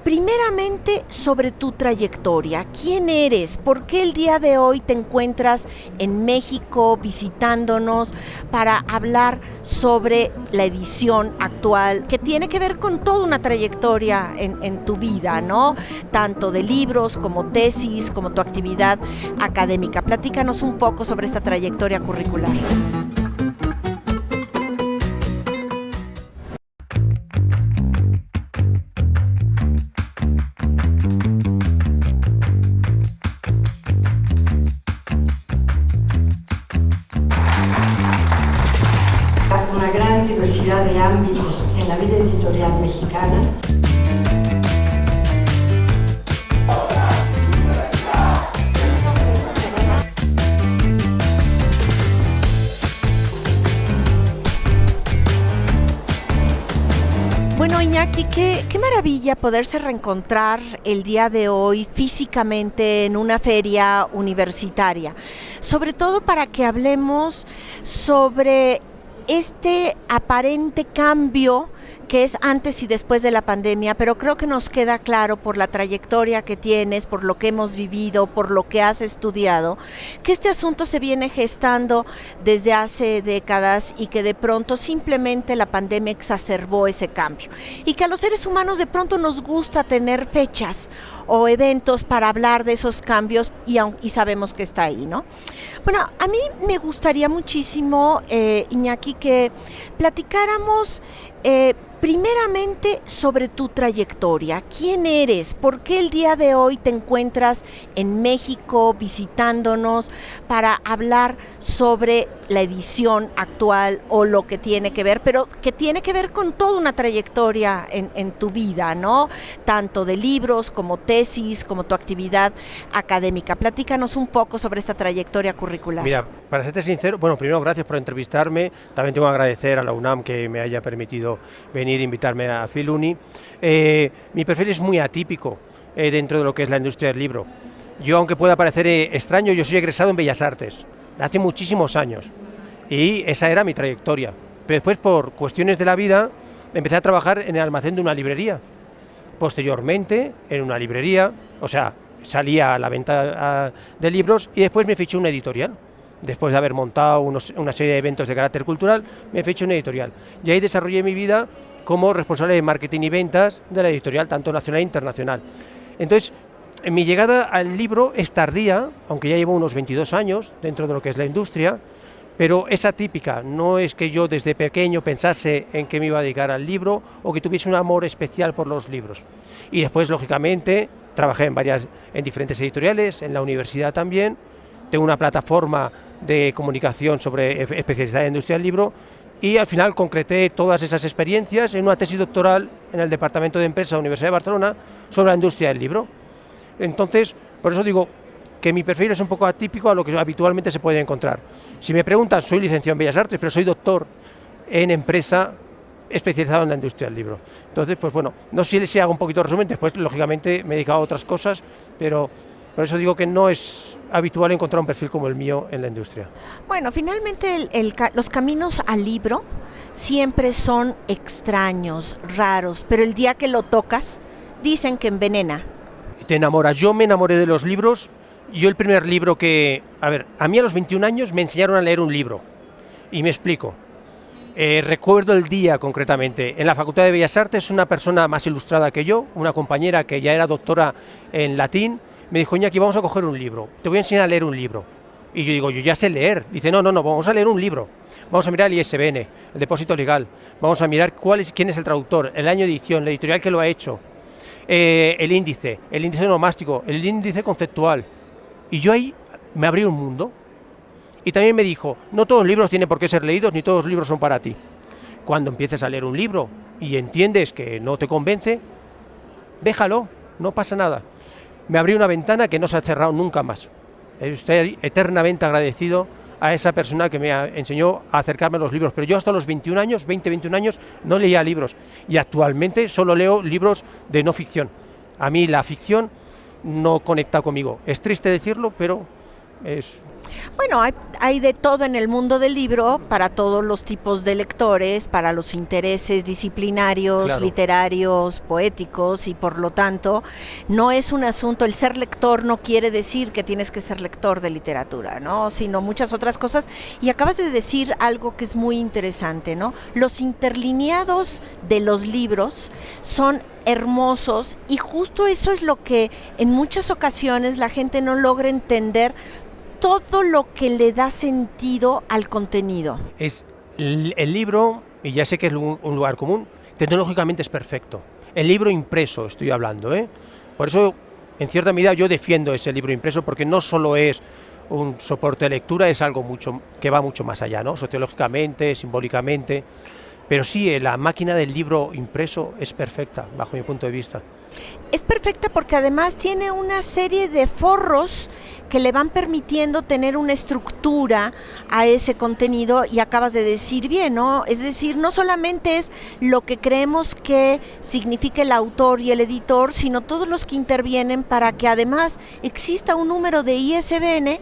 Primeramente, sobre tu trayectoria. ¿Quién eres? ¿Por qué el día de hoy te encuentras en México visitándonos para hablar sobre la edición actual que tiene que ver con toda una trayectoria en tu vida, ¿no? Tanto de libros como tesis, como tu actividad académica. Platícanos un poco sobre esta trayectoria curricular. Una gran diversidad de ámbitos en la vida editorial mexicana. Bueno, Iñaki, qué maravilla poderse reencontrar el día de hoy físicamente en una feria universitaria, sobre todo para que hablemos sobre este aparente cambio que es antes y después de la pandemia, pero creo que nos queda claro por la trayectoria que tienes, por lo que hemos vivido, por lo que has estudiado, que este asunto se viene gestando desde hace décadas y que de pronto simplemente la pandemia exacerbó ese cambio. Y que a los seres humanos de pronto nos gusta tener fechas o eventos para hablar de esos cambios y sabemos que está ahí, ¿no? Bueno, a mí me gustaría muchísimo, Iñaki, que platicáramos primeramente sobre tu trayectoria. ¿Quién eres? ¿Por qué el día de hoy te encuentras en México visitándonos para hablar sobre la edición actual o lo que tiene que ver, pero que tiene que ver con toda una trayectoria en tu vida, ¿no? Tanto de libros como tesis, como tu actividad académica. Platícanos un poco sobre esta trayectoria curricular. Mira, para serte sincero, bueno, primero gracias por entrevistarme. También tengo que agradecer a la UNAM que me haya permitido venir e invitarme a Filuni. Mi perfil es muy atípico dentro de lo que es la industria del libro. Yo, aunque pueda parecer extraño, yo soy egresado en Bellas Artes, hace muchísimos años, y esa era mi trayectoria. Pero después, por cuestiones de la vida, empecé a trabajar en el almacén de una librería. Posteriormente, en una librería, o sea, salía a la venta de libros y después me fiché una editorial. Después de haber montado una serie de eventos de carácter cultural, me fiché una editorial. Y ahí desarrollé mi vida como responsable de marketing y ventas de la editorial, tanto nacional e internacional. Entonces, mi llegada al libro es tardía, aunque ya llevo unos 22 años dentro de lo que es la industria, pero es atípica. No es que yo desde pequeño pensase en que me iba a dedicar al libro o que tuviese un amor especial por los libros. Y después, lógicamente, trabajé en diferentes editoriales, en la universidad también. Tengo una plataforma de comunicación especializada en industria del libro y al final concreté todas esas experiencias en una tesis doctoral en el Departamento de Empresa de la Universidad de Barcelona sobre la industria del libro. Entonces, por eso digo que mi perfil es un poco atípico a lo que habitualmente se puede encontrar. Si me preguntan, soy licenciado en Bellas Artes, pero soy doctor en empresa especializado en la industria del libro. Entonces, pues bueno, no sé si hago un poquito de resumen, después lógicamente me he dedicado a otras cosas, pero por eso digo que no es habitual encontrar un perfil como el mío en la industria. Bueno, finalmente los caminos al libro siempre son extraños, raros, pero el día que lo tocas, dicen que envenena. Te enamoras. Yo me enamoré de los libros. Yo el primer libro a mí a los 21 años me enseñaron a leer un libro. Y me explico. Recuerdo el día concretamente. En la Facultad de Bellas Artes, una persona más ilustrada que yo, una compañera que ya era doctora en latín, me dijo, Iñaki, vamos a coger un libro, te voy a enseñar a leer un libro. Y yo digo, yo ya sé leer. Dice, no, vamos a leer un libro. Vamos a mirar el ISBN, el depósito legal. Vamos a mirar quién es el traductor, el año de edición, la editorial que lo ha hecho, el índice onomástico, el índice conceptual. Y yo ahí me abrí un mundo. Y también me dijo, no todos los libros tienen por qué ser leídos, ni todos los libros son para ti. Cuando empieces a leer un libro y entiendes que no te convence, déjalo, no pasa nada. Me abrí una ventana que no se ha cerrado nunca más. Estoy eternamente agradecido a esa persona que me enseñó a acercarme a los libros, pero yo hasta los 21 años, no leía libros y actualmente solo leo libros de no ficción. A mí la ficción no conecta conmigo. Es triste decirlo, pero es... Bueno, hay de todo en el mundo del libro para todos los tipos de lectores, para los intereses disciplinarios, Claro. literarios, poéticos, y por lo tanto no es un asunto, el ser lector no quiere decir que tienes que ser lector de literatura, ¿no? Sino muchas otras cosas. Y acabas de decir algo que es muy interesante, ¿no? Los interlineados de los libros son hermosos, y justo eso es lo que en muchas ocasiones la gente no logra entender, todo lo que le da sentido al contenido. Es el libro, y ya sé que es un lugar común, tecnológicamente es perfecto. El libro impreso estoy hablando, ¿eh? Por eso, en cierta medida, yo defiendo ese libro impreso, porque no solo es un soporte de lectura, es algo que va mucho más allá, ¿no? Sociológicamente, simbólicamente. Pero sí, la máquina del libro impreso es perfecta, bajo mi punto de vista. Es perfecta porque además tiene una serie de forros que le van permitiendo tener una estructura a ese contenido, y acabas de decir bien, ¿no? Es decir, no solamente es lo que creemos que significa el autor y el editor, sino todos los que intervienen para que además exista un número de ISBN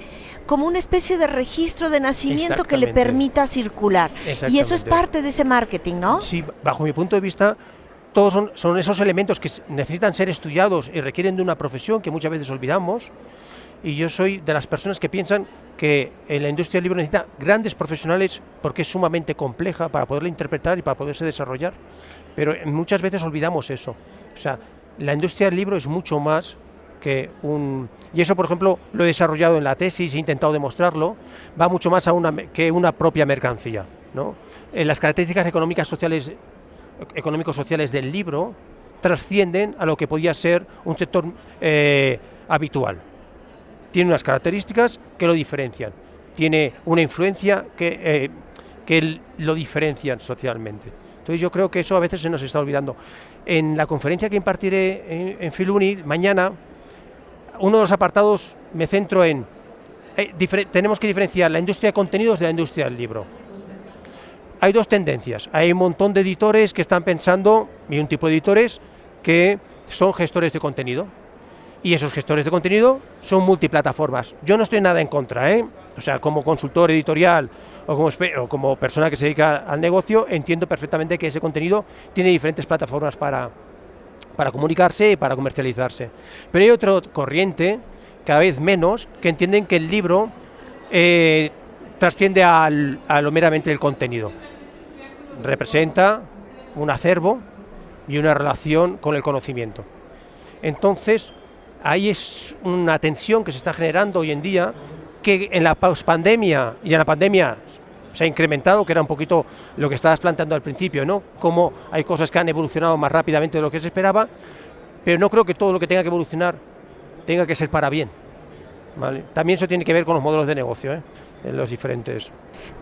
como una especie de registro de nacimiento que le permita circular. Y eso es parte de ese marketing, ¿no? Sí, bajo mi punto de vista, todos son esos elementos que necesitan ser estudiados y requieren de una profesión que muchas veces olvidamos. Y yo soy de las personas que piensan que en la industria del libro necesita grandes profesionales, porque es sumamente compleja para poderla interpretar y para poderse desarrollar. Pero muchas veces olvidamos eso. O sea, la industria del libro es mucho más que y eso, por ejemplo, lo he desarrollado en la tesis, he intentado demostrarlo, va mucho más que una propia mercancía, ¿no? Las características económico-sociales del libro trascienden a lo que podía ser un sector habitual. Tiene unas características que lo diferencian, tiene una influencia que lo diferencian socialmente. Entonces yo creo que eso a veces se nos está olvidando. En la conferencia que impartiré en Filuni mañana, uno de los apartados me centro en tenemos que diferenciar la industria de contenidos de la industria del libro. Hay dos tendencias. Hay un montón de editores que están pensando, y un tipo de editores que son gestores de contenido. Y esos gestores de contenido son multiplataformas. Yo no estoy nada en contra, ¿eh? O sea, como consultor editorial o como persona que se dedica al negocio, entiendo perfectamente que ese contenido tiene diferentes plataformas para comunicarse y para comercializarse. Pero hay otra corriente, cada vez menos, que entienden que el libro trasciende a lo meramente del contenido. Representa un acervo y una relación con el conocimiento. Entonces, ahí es una tensión que se está generando hoy en día, que en la pospandemia y en la pandemia se ha incrementado, que era un poquito lo que estabas planteando al principio, ¿no? Cómo hay cosas que han evolucionado más rápidamente de lo que se esperaba, pero no creo que todo lo que tenga que evolucionar tenga que ser para bien, ¿vale? También eso tiene que ver con los modelos de negocio, en los diferentes.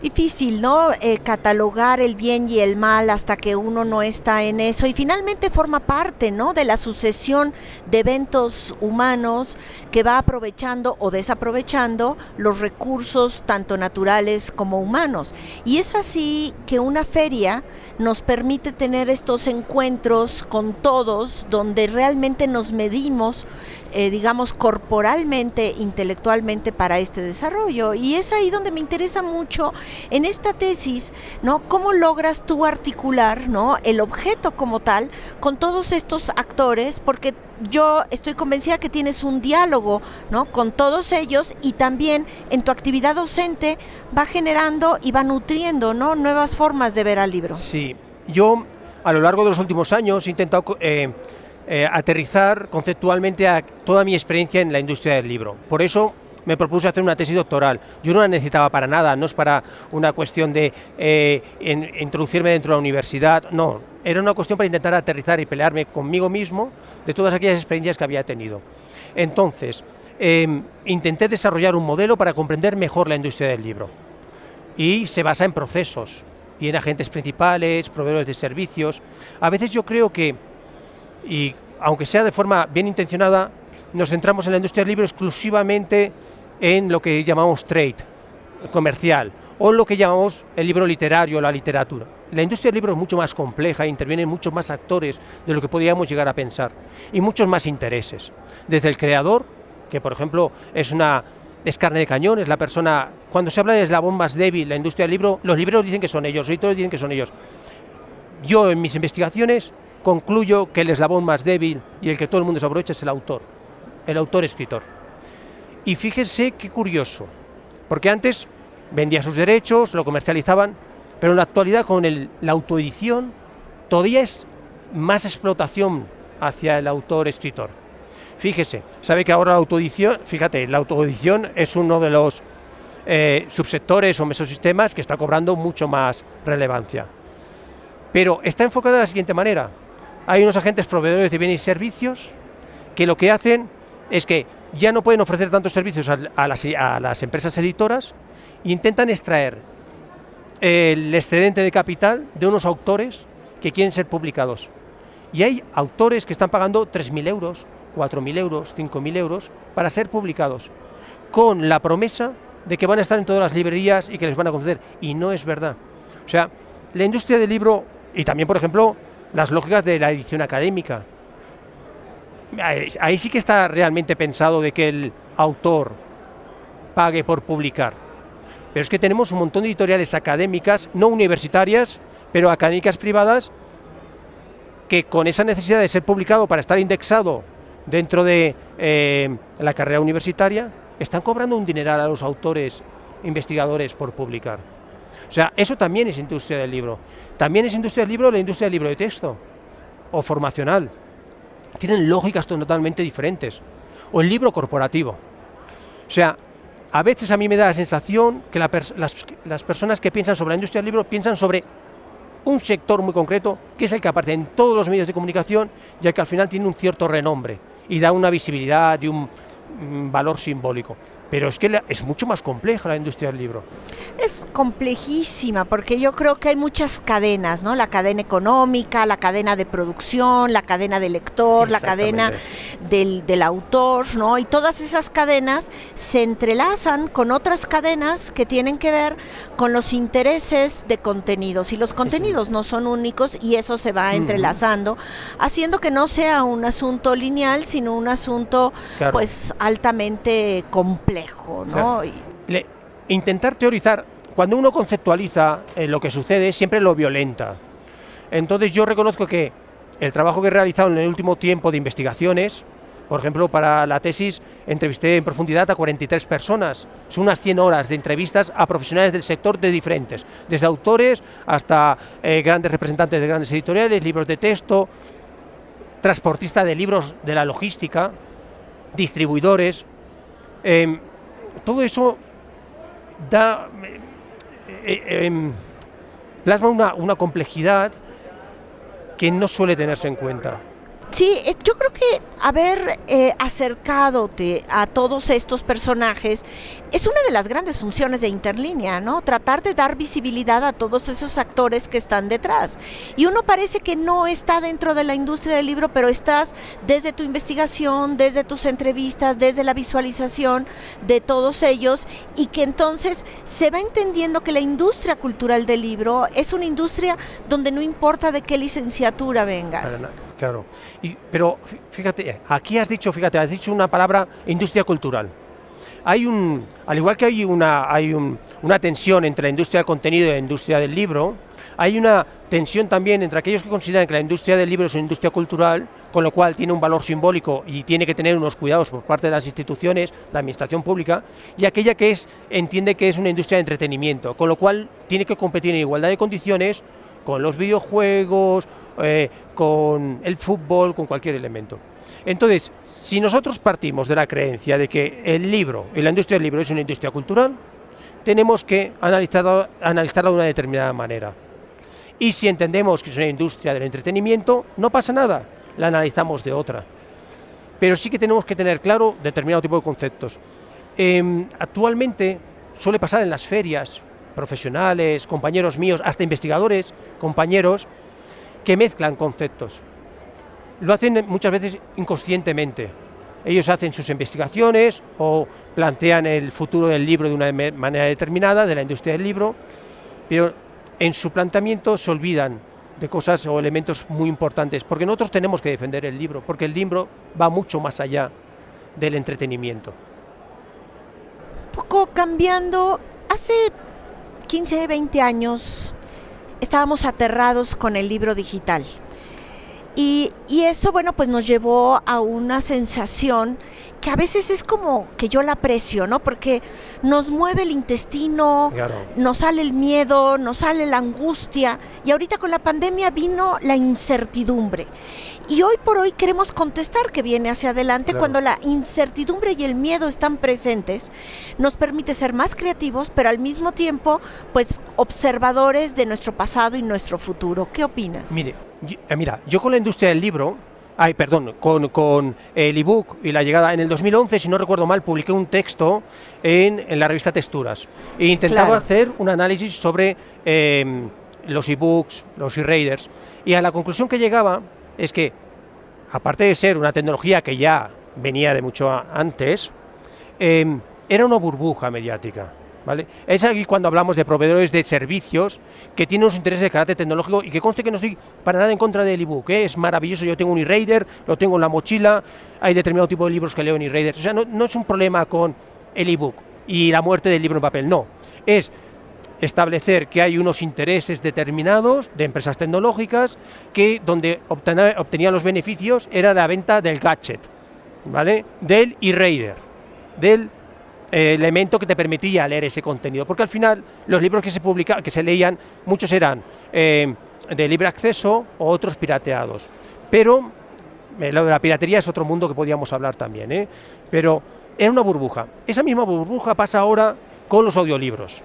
Difícil, ¿no? Catalogar el bien y el mal hasta que uno no está en eso, y finalmente forma parte, ¿no?, de la sucesión de eventos humanos que va aprovechando o desaprovechando los recursos tanto naturales como humanos. Y es así que una feria nos permite tener estos encuentros con todos, donde realmente nos medimos, digamos, corporalmente, intelectualmente para este desarrollo. Y es ahí donde me interesa mucho en esta tesis, ¿no?, cómo logras tú articular, ¿no?, el objeto como tal con todos estos actores, porque yo estoy convencida que tienes un diálogo, ¿no?, con todos ellos, y también en tu actividad docente va generando y va nutriendo, ¿no?, nuevas formas de ver al libro. Sí, yo a lo largo de los últimos años he intentado aterrizar conceptualmente a toda mi experiencia en la industria del libro. Por eso me propuse hacer una tesis doctoral. Yo no la necesitaba para nada, no es para una cuestión de introducirme dentro de la universidad, no. Era una cuestión para intentar aterrizar y pelearme conmigo mismo de todas aquellas experiencias que había tenido. Entonces, intenté desarrollar un modelo para comprender mejor la industria del libro. Y se basa en procesos y en agentes principales, proveedores de servicios. A veces yo creo que, y aunque sea de forma bien intencionada, nos centramos en la industria del libro exclusivamente en lo que llamamos trade, comercial, o lo que llamamos el libro literario, la literatura. La industria del libro es mucho más compleja, intervienen muchos más actores de lo que podríamos llegar a pensar, y muchos más intereses. Desde el creador, que por ejemplo es una es carne de cañón, es la persona... Cuando se habla de eslabón más débil, la industria del libro, los libreros dicen que son ellos, los editores dicen que son ellos. Yo en mis investigaciones concluyo que el eslabón más débil y el que todo el mundo se aprovecha es el autor-escritor. Y fíjense qué curioso, porque antes vendía sus derechos, lo comercializaban, pero en la actualidad con la autoedición todavía es más explotación hacia el autor-escritor. Fíjese, sabe que ahora la autoedición es uno de los subsectores o mesosistemas que está cobrando mucho más relevancia. Pero está enfocada de la siguiente manera. Hay unos agentes proveedores de bienes y servicios que lo que hacen es que ya no pueden ofrecer tantos servicios a las empresas editoras e intentan extraer el excedente de capital de unos autores que quieren ser publicados. Y hay autores que están pagando 3.000 euros, 4.000 euros, 5.000 euros para ser publicados, con la promesa de que van a estar en todas las librerías y que les van a conceder. Y no es verdad. O sea, la industria del libro, y también, por ejemplo, las lógicas de la edición académica. Ahí sí que está realmente pensado de que el autor pague por publicar. Pero es que tenemos un montón de editoriales académicas, no universitarias, pero académicas privadas, que con esa necesidad de ser publicado para estar indexado dentro de la carrera universitaria, están cobrando un dineral a los autores investigadores por publicar. O sea, eso también es industria del libro. También es industria del libro la industria del libro de texto o formacional. Tienen lógicas totalmente diferentes. O el libro corporativo. O sea, a veces a mí me da la sensación que las personas que piensan sobre la industria del libro piensan sobre un sector muy concreto, que es el que aparece en todos los medios de comunicación y el que al final tiene un cierto renombre y da una visibilidad y un valor simbólico. Pero es que es mucho más compleja la industria del libro. Es complejísima porque yo creo que hay muchas cadenas, ¿no? La cadena económica, la cadena de producción, la cadena del lector, la cadena del autor, ¿no? Y todas esas cadenas se entrelazan con otras cadenas que tienen que ver con los intereses de contenidos. Y los contenidos no son únicos y eso se va entrelazando, haciendo que no sea un asunto lineal, sino un asunto pues altamente complejo. ¿no? Intentar teorizar, cuando uno conceptualiza lo que sucede, siempre lo violenta. Entonces yo reconozco que el trabajo que he realizado en el último tiempo de investigaciones, por ejemplo, para la tesis entrevisté en profundidad a 43 personas, son unas 100 horas de entrevistas a profesionales del sector de diferentes, desde autores hasta grandes representantes de grandes editoriales, libros de texto, transportistas de libros de la logística, distribuidores. Todo eso plasma una complejidad que no suele tenerse en cuenta. Sí, yo creo que haber acercadote a todos estos personajes es una de las grandes funciones de Interlínea, ¿no? Tratar de dar visibilidad a todos esos actores que están detrás. Y uno parece que no está dentro de la industria del libro, pero estás desde tu investigación, desde tus entrevistas, desde la visualización de todos ellos, y que entonces se va entendiendo que la industria cultural del libro es una industria donde no importa de qué licenciatura vengas. Claro, pero fíjate, aquí has dicho una palabra, industria cultural. Al igual que hay una tensión entre la industria del contenido y la industria del libro, hay una tensión también entre aquellos que consideran que la industria del libro es una industria cultural, con lo cual tiene un valor simbólico y tiene que tener unos cuidados por parte de las instituciones, la administración pública, y aquella que entiende que es una industria de entretenimiento, con lo cual tiene que competir en igualdad de condiciones con los videojuegos, con el fútbol, con cualquier elemento. Entonces, si nosotros partimos de la creencia de que el libro y la industria del libro es una industria cultural, tenemos que analizarla de una determinada manera. Y si entendemos que es una industria del entretenimiento, no pasa nada, la analizamos de otra. Pero sí que tenemos que tener claro determinado tipo de conceptos. Actualmente suele pasar en las ferias, profesionales, compañeros míos, hasta investigadores, compañeros, que mezclan conceptos. Lo hacen muchas veces inconscientemente. Ellos hacen sus investigaciones o plantean el futuro del libro de una manera determinada, de la industria del libro, pero en su planteamiento se olvidan de cosas o elementos muy importantes, porque nosotros tenemos que defender el libro, porque el libro va mucho más allá del entretenimiento. poco cambiando. Hace 15, 20 años estábamos aterrados con el libro digital. Y eso, bueno, pues nos llevó a una sensación que a veces es como que yo la aprecio, ¿no? Porque nos mueve el intestino, Claro. nos sale el miedo, nos sale la angustia, y ahorita con la pandemia vino la incertidumbre. Y hoy por hoy queremos contestar que viene hacia adelante. Claro. Cuando la incertidumbre y el miedo están presentes, nos permite ser más creativos, pero al mismo tiempo, pues, observadores de nuestro pasado y nuestro futuro. ¿Qué opinas? Mira, yo con la industria del libro, con el ebook y la llegada en el 2011, si no recuerdo mal, publiqué un texto en la revista Texturas e intentaba Claro. hacer un análisis sobre los ebooks, los e-readers, y a la conclusión que llegaba es que, aparte de ser una tecnología que ya venía de mucho antes, era una burbuja mediática, ¿vale? Es aquí cuando hablamos de proveedores de servicios que tienen unos intereses de carácter tecnológico, y que conste que no estoy para nada en contra del ebook, ¿eh? Es maravilloso, yo tengo un e-reader, lo tengo en la mochila, hay determinado tipo de libros que leo en e-reader, o sea, no es un problema con el ebook y la muerte del libro en papel, no, es establecer que hay unos intereses determinados de empresas tecnológicas que donde obtenían los beneficios era la venta del gadget, ¿vale? Del e-reader, del elemento que te permitía leer ese contenido, porque al final los libros que se leían, muchos eran de libre acceso o otros pirateados, pero lo de la piratería es otro mundo que podíamos hablar también, ¿eh? Pero era una burbuja. Esa misma burbuja pasa ahora con los audiolibros.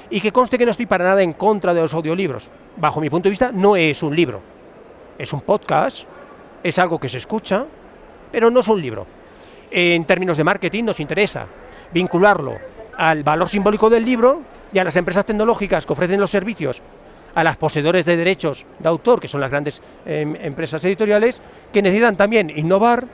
Y que conste que no estoy para nada en contra de los audiolibros. Bajo mi punto de vista, no es un libro. Es un podcast, es algo que se escucha, pero no es un libro. En términos de marketing nos interesa vincularlo al valor simbólico del libro y a las empresas tecnológicas que ofrecen los servicios, a las poseedores de derechos de autor, que son las grandes empresas editoriales, que necesitan también innovar.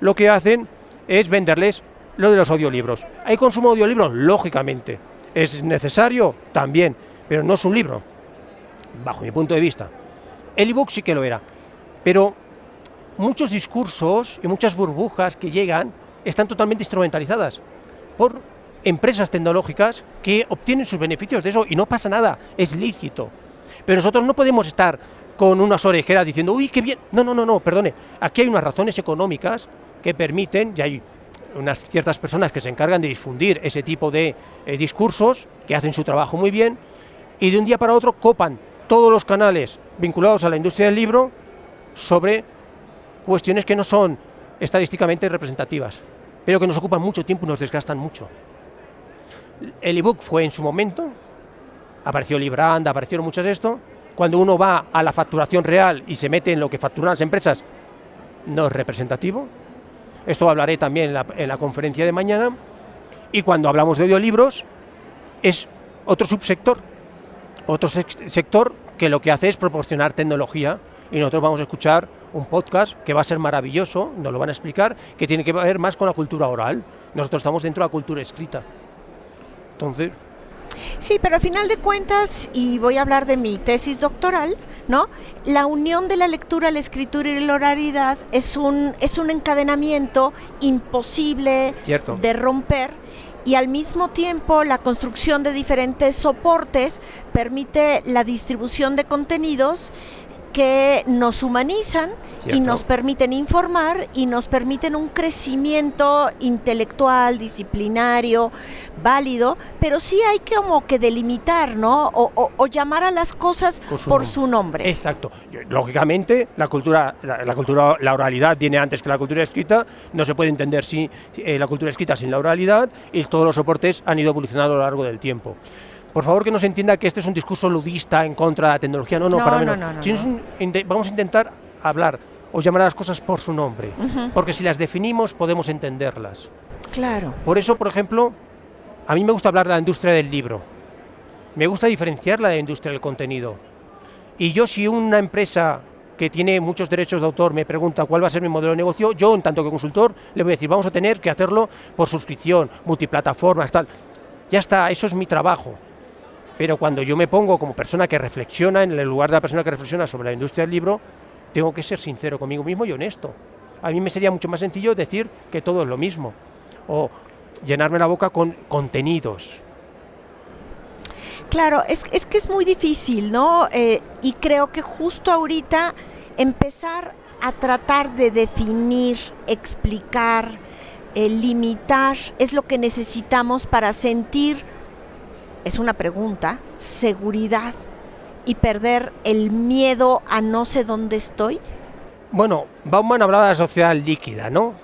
Lo que hacen es venderles lo de los audiolibros. ¿Hay consumo de audiolibros? Lógicamente. ¿Es necesario? También, pero no es un libro, bajo mi punto de vista. El ebook sí que lo era, pero muchos discursos y muchas burbujas que llegan están totalmente instrumentalizadas por empresas tecnológicas que obtienen sus beneficios de eso, y no pasa nada, es lícito. Pero nosotros no podemos estar con unas orejeras diciendo, uy, qué bien. No, perdone, aquí hay unas razones económicas que permiten, y hay unas ciertas personas que se encargan de difundir ese tipo de discursos, que hacen su trabajo muy bien, y de un día para otro copan todos los canales vinculados a la industria del libro sobre cuestiones que no son estadísticamente representativas, pero que nos ocupan mucho tiempo y nos desgastan mucho. El ebook fue en su momento, apareció Librand, aparecieron muchas de esto. Cuando uno va a la facturación real y se mete en lo que facturan las empresas, no es representativo. Esto hablaré también en la conferencia de mañana. Y cuando hablamos de audiolibros, es otro subsector, otro sector que lo que hace es proporcionar tecnología, y nosotros vamos a escuchar un podcast que va a ser maravilloso, nos lo van a explicar, que tiene que ver más con la cultura oral. Nosotros estamos dentro de la cultura escrita. Entonces... Sí, pero al final de cuentas, y voy a hablar de mi tesis doctoral, ¿no? La unión de la lectura, la escritura y la oralidad es un encadenamiento imposible Cierto. de romper, y al mismo tiempo la construcción de diferentes soportes permite la distribución de contenidos que nos humanizan. Cierto. Y nos permiten informar y nos permiten un crecimiento intelectual, disciplinario, válido, pero sí hay que como que delimitar, ¿no? O llamar a las cosas por su nombre. Exacto. Lógicamente, la oralidad viene antes que la cultura escrita. No se puede entender la cultura escrita sin la oralidad, y todos los soportes han ido evolucionando a lo largo del tiempo. Por favor, que no se entienda que este es un discurso ludista en contra de la tecnología. No, para mí no. Vamos a intentar hablar o llamar a las cosas por su nombre, porque si las definimos podemos entenderlas. Claro. Por eso, por ejemplo, a mí me gusta hablar de la industria del libro. Me gusta diferenciarla de la industria del contenido. Y yo, si una empresa que tiene muchos derechos de autor me pregunta cuál va a ser mi modelo de negocio, yo, en tanto que consultor, le voy a decir, vamos a tener que hacerlo por suscripción, multiplataformas, tal. Ya está, eso es mi trabajo. Pero cuando yo me pongo como persona que reflexiona, en el lugar de la persona que reflexiona sobre la industria del libro, tengo que ser sincero conmigo mismo y honesto. A mí me sería mucho más sencillo decir que todo es lo mismo. O llenarme la boca con contenidos. Claro, es que es muy difícil, ¿no? Y creo que justo ahorita empezar a tratar de definir, explicar, limitar, es lo que necesitamos para sentir, es una pregunta, seguridad y perder el miedo a no sé dónde estoy. Bueno, Bauman hablaba de la sociedad líquida, ¿no?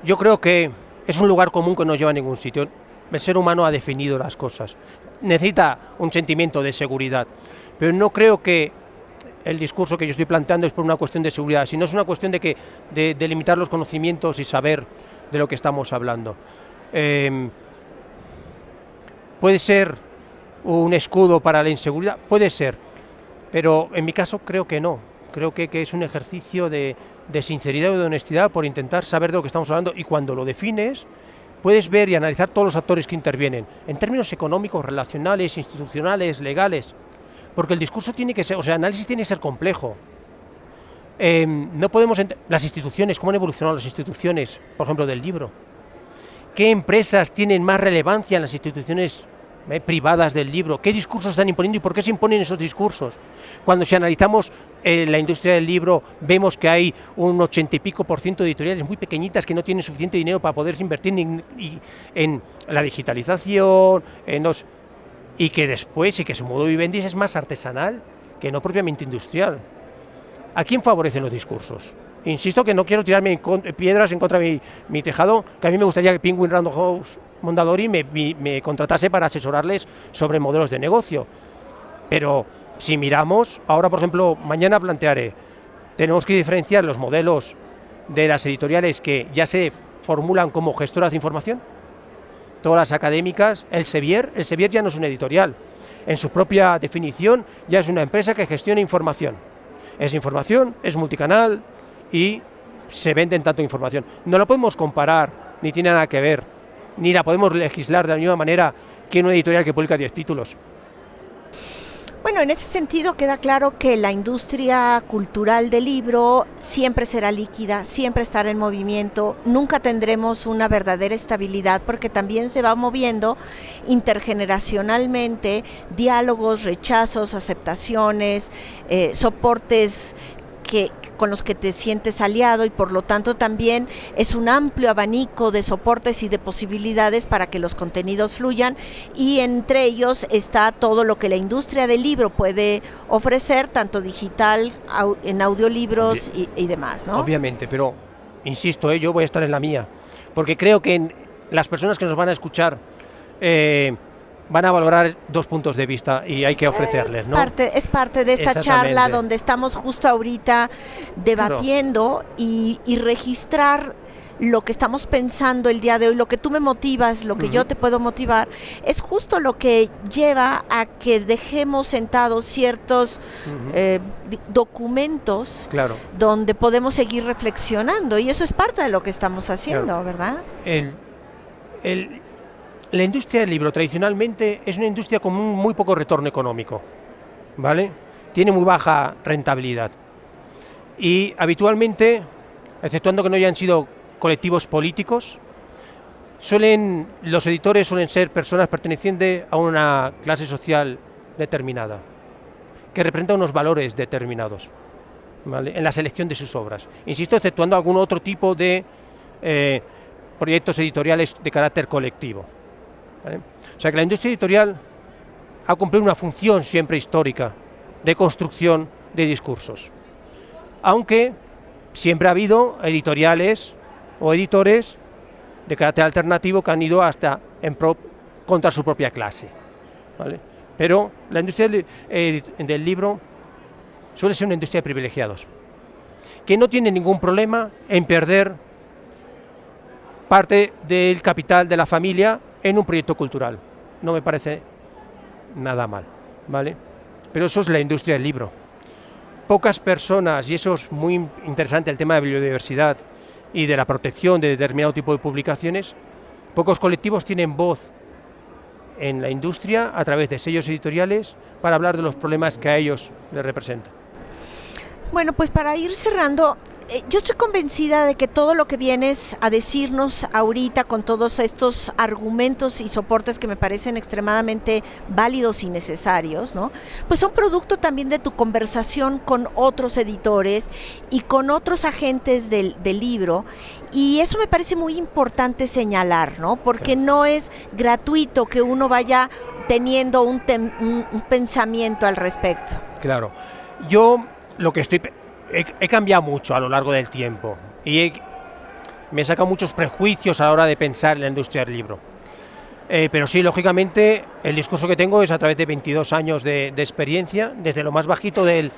Yo creo que es un lugar común que no lleva a ningún sitio. El ser humano ha definido las cosas. Necesita un sentimiento de seguridad, pero no creo que el discurso que yo estoy planteando es por una cuestión de seguridad, sino es una cuestión de limitar los conocimientos y saber de lo que estamos hablando. ¿Puede ser un escudo para la inseguridad? Puede ser, pero en mi caso creo que no. Creo que es un ejercicio de sinceridad y de honestidad por intentar saber de lo que estamos hablando, y cuando lo defines puedes ver y analizar todos los actores que intervienen, en términos económicos, relacionales, institucionales, legales, porque el discurso tiene que ser, o sea, el análisis tiene que ser complejo. No podemos las instituciones, cómo han evolucionado las instituciones, por ejemplo, del libro. ¿Qué empresas tienen más relevancia en las instituciones privadas del libro? ¿Qué discursos están imponiendo y por qué se imponen esos discursos? Cuando si analizamos la industria del libro, vemos que hay un 80 y pico % de editoriales muy pequeñitas que no tienen suficiente dinero para poder invertir en la digitalización, y que después, y que su modo vivendi es más artesanal que no propiamente industrial. ¿A quién favorecen los discursos? Insisto que no quiero tirarme piedras en contra de mi tejado, que a mí me gustaría que Penguin Random House Mondadori me contratase para asesorarles sobre modelos de negocio. Pero si miramos, ahora por ejemplo, mañana plantearé, tenemos que diferenciar los modelos de las editoriales que ya se formulan como gestoras de información. Todas las académicas, el Sevier ya no es una editorial, en su propia definición ya es una empresa que gestiona información. Es información, es multicanal y se venden tanto información. No la podemos comparar, ni tiene nada que ver, ni la podemos legislar de la misma manera que una editorial que publica 10 títulos. Bueno, en ese sentido queda claro que la industria cultural del libro siempre será líquida, siempre estará en movimiento, nunca tendremos una verdadera estabilidad porque también se va moviendo intergeneracionalmente, diálogos, rechazos, aceptaciones, soportes con los que te sientes aliado, y por lo tanto también es un amplio abanico de soportes y de posibilidades para que los contenidos fluyan, y entre ellos está todo lo que la industria del libro puede ofrecer, tanto digital, en audiolibros y demás, ¿no? Obviamente, pero insisto, yo voy a estar en la mía, porque creo que las personas que nos van a escuchar van a valorar dos puntos de vista y hay que ofrecerles, ¿no? Es parte de esta charla donde estamos justo ahorita debatiendo, claro, y registrar lo que estamos pensando el día de hoy, lo que tú me motivas, lo que yo te puedo motivar, es justo lo que lleva a que dejemos sentados ciertos documentos, claro, donde podemos seguir reflexionando, y eso es parte de lo que estamos haciendo, claro, ¿verdad? La industria del libro tradicionalmente es una industria con muy poco retorno económico, ¿vale? Tiene muy baja rentabilidad y habitualmente, exceptuando que no hayan sido colectivos políticos, los editores suelen ser personas pertenecientes a una clase social determinada, que representa unos valores determinados, ¿vale?, en la selección de sus obras. Insisto, exceptuando algún otro tipo de proyectos editoriales de carácter colectivo, ¿vale? O sea que la industria editorial ha cumplido una función siempre histórica de construcción de discursos, aunque siempre ha habido editoriales o editores de carácter alternativo que han ido hasta contra su propia clase, ¿vale? Pero la industria del libro suele ser una industria de privilegiados, que no tiene ningún problema en perder parte del capital de la familia en un proyecto cultural. No me parece nada mal, ¿vale? Pero eso es la industria del libro. Pocas personas, y eso es muy interesante, el tema de biodiversidad y de la protección de determinado tipo de publicaciones, pocos colectivos tienen voz en la industria a través de sellos editoriales para hablar de los problemas que a ellos les representan. Bueno, pues para ir cerrando, yo estoy convencida de que todo lo que vienes a decirnos ahorita con todos estos argumentos y soportes que me parecen extremadamente válidos y necesarios, ¿no? Pues son producto también de tu conversación con otros editores y con otros agentes del libro, y eso me parece muy importante señalar, ¿no? Porque no es gratuito que uno vaya teniendo un pensamiento al respecto. Claro, yo lo que he cambiado mucho a lo largo del tiempo y me he sacado muchos prejuicios a la hora de pensar en la industria del libro. Pero sí, lógicamente, el discurso que tengo es a través de 22 años de experiencia, desde lo más bajito del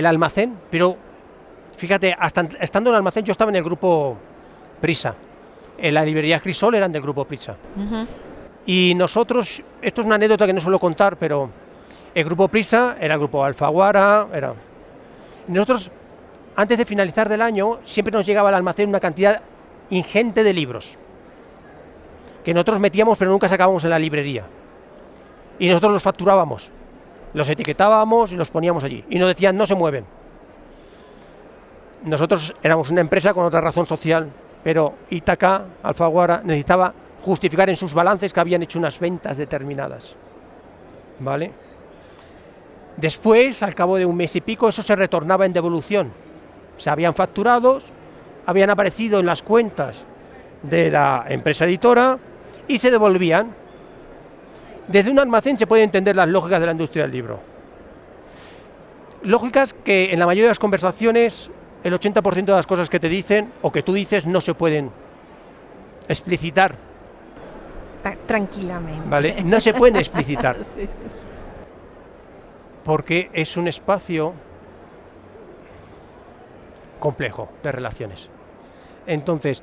almacén, pero fíjate, hasta estando en el almacén yo estaba en el grupo Prisa, en la librería Crisol eran del grupo Prisa. Uh-huh. Y nosotros, esto es una anécdota que no suelo contar, pero el grupo Prisa era el grupo Alfaguara, nosotros, antes de finalizar del año, siempre nos llegaba al almacén una cantidad ingente de libros que nosotros metíamos pero nunca sacábamos en la librería. Y nosotros los facturábamos, los etiquetábamos y los poníamos allí. Y nos decían, no se mueven. Nosotros éramos una empresa con otra razón social, pero Ítaca, Alfaguara, necesitaba justificar en sus balances que habían hecho unas ventas determinadas. ¿Vale? Después, al cabo de un mes y pico, eso se retornaba en devolución. Se habían facturado, habían aparecido en las cuentas de la empresa editora y se devolvían. Desde un almacén se pueden entender las lógicas de la industria del libro. Lógicas que en la mayoría de las conversaciones, el 80% de las cosas que te dicen o que tú dices no se pueden explicitar. Tranquilamente. ¿Vale? No se pueden explicitar. Sí. Porque es un espacio complejo de relaciones. Entonces,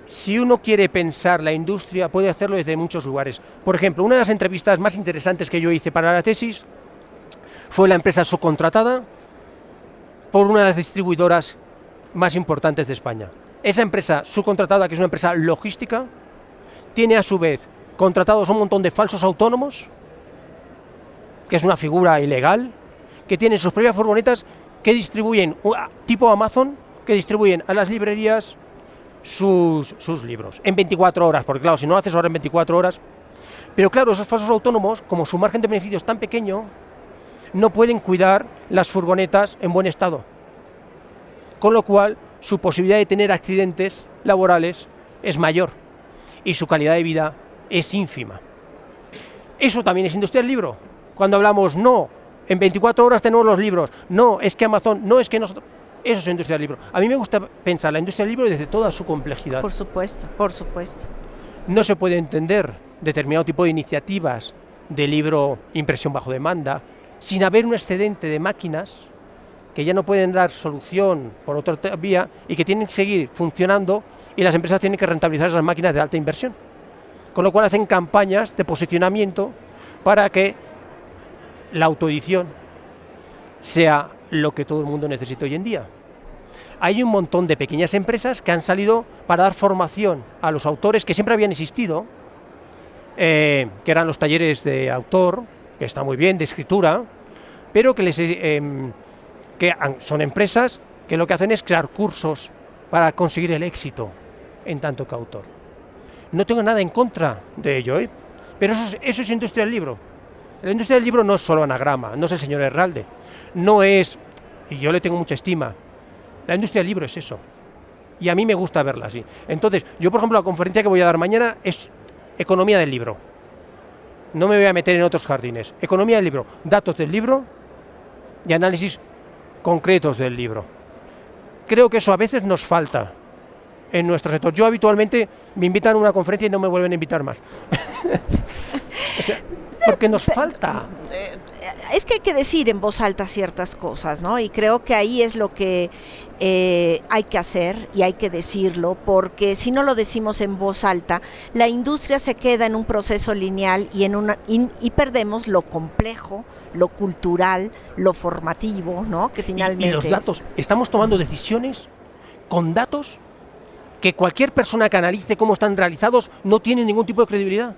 si uno quiere pensar la industria, puede hacerlo desde muchos lugares. Por ejemplo, una de las entrevistas más interesantes que yo hice para la tesis fue la empresa subcontratada por una de las distribuidoras más importantes de España. Esa empresa subcontratada, que es una empresa logística, tiene a su vez contratados un montón de falsos autónomos, que es una figura ilegal, que tienen sus propias furgonetas que distribuyen, tipo Amazon, que distribuyen a las librerías sus libros en 24 horas, porque claro, si no lo haces ahora en 24 horas, pero claro, esos falsos autónomos, como su margen de beneficio es tan pequeño, no pueden cuidar las furgonetas en buen estado, con lo cual su posibilidad de tener accidentes laborales es mayor y su calidad de vida es ínfima. Eso también es industria del libro. Cuando hablamos, no, en 24 horas tenemos los libros, no, es que Amazon, no, es que nosotros... Eso es industria del libro. A mí me gusta pensar la industria del libro desde toda su complejidad. Por supuesto, por supuesto. No se puede entender determinado tipo de iniciativas de libro impresión bajo demanda sin haber un excedente de máquinas que ya no pueden dar solución por otra vía y que tienen que seguir funcionando y las empresas tienen que rentabilizar esas máquinas de alta inversión. Con lo cual hacen campañas de posicionamiento para que la autoedición sea lo que todo el mundo necesita hoy en día. Hay un montón de pequeñas empresas que han salido para dar formación a los autores que siempre habían existido, que eran los talleres de autor, que está muy bien, de escritura, pero que son empresas que lo que hacen es crear cursos para conseguir el éxito en tanto que autor. No tengo nada en contra de ello, pero eso es industria del libro. La industria del libro no es solo anagrama, no es el señor Herralde, no es, y yo le tengo mucha estima, la industria del libro es eso, y a mí me gusta verla así. Entonces, yo por ejemplo la conferencia que voy a dar mañana es economía del libro, no me voy a meter en otros jardines, economía del libro, datos del libro y análisis concretos del libro. Creo que eso a veces nos falta en nuestro sector. Yo habitualmente me invitan a una conferencia y no me vuelven a invitar más. O sea, porque nos falta. Es que hay que decir en voz alta ciertas cosas, ¿no? Y creo que ahí es lo que hay que hacer y hay que decirlo, porque si no lo decimos en voz alta, la industria se queda en un proceso lineal y perdemos lo complejo, lo cultural, lo formativo, ¿no? Que finalmente y los datos. Estamos tomando decisiones con datos que cualquier persona que analice cómo están realizados no tiene ningún tipo de credibilidad.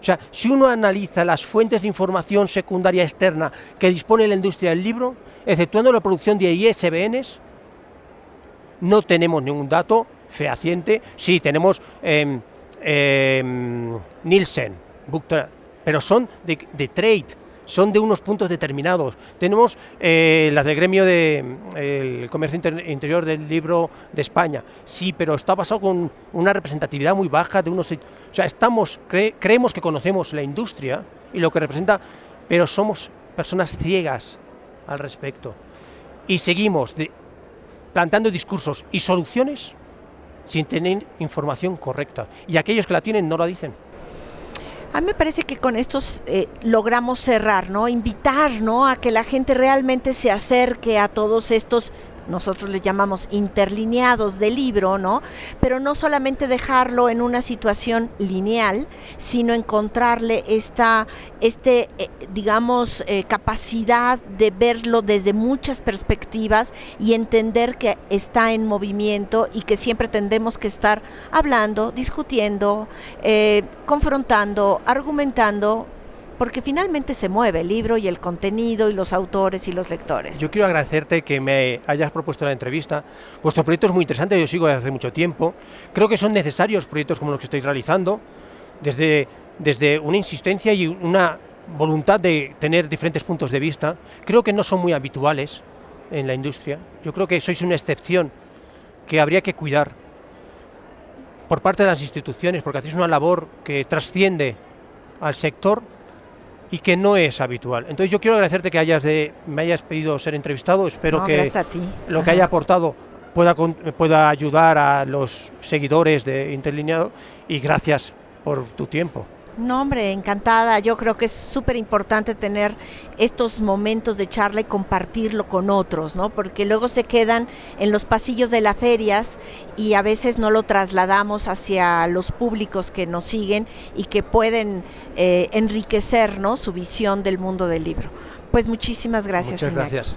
O sea, si uno analiza las fuentes de información secundaria externa que dispone la industria del libro, exceptuando la producción de ISBNs, no tenemos ningún dato fehaciente. Sí, tenemos Nielsen, pero son de trade, son de unos puntos determinados. Tenemos las del gremio del comercio interior del libro de España, sí, pero está basado con una representatividad muy baja de unos... O sea, creemos que conocemos la industria y lo que representa, pero somos personas ciegas al respecto. Y seguimos planteando discursos y soluciones sin tener información correcta. Y aquellos que la tienen no la dicen. A mí me parece que con estos logramos cerrar, ¿no? Invitar, ¿no?, a que la gente realmente se acerque a todos estos, nosotros les llamamos interlineados del libro, ¿no? Pero no solamente dejarlo en una situación lineal, sino encontrarle capacidad de verlo desde muchas perspectivas y entender que está en movimiento y que siempre tendremos que estar hablando, discutiendo, confrontando, argumentando, porque finalmente se mueve el libro y el contenido y los autores y los lectores. Yo quiero agradecerte que me hayas propuesto la entrevista. Vuestro proyecto es muy interesante, yo sigo desde hace mucho tiempo. Creo que son necesarios proyectos como los que estáis realizando, desde una insistencia y una voluntad de tener diferentes puntos de vista. Creo que no son muy habituales en la industria. Yo creo que sois una excepción que habría que cuidar por parte de las instituciones, porque hacéis una labor que trasciende al sector y que no es habitual. Entonces yo quiero agradecerte que me hayas pedido ser entrevistado. Espero que lo que haya aportado pueda ayudar a los seguidores de Interlineado, y gracias por tu tiempo. No, hombre, encantada. Yo creo que es súper importante tener estos momentos de charla y compartirlo con otros, ¿no? Porque luego se quedan en los pasillos de las ferias y a veces no lo trasladamos hacia los públicos que nos siguen y que pueden enriquecer, ¿no?, su visión del mundo del libro. Pues muchísimas gracias. Muchas gracias.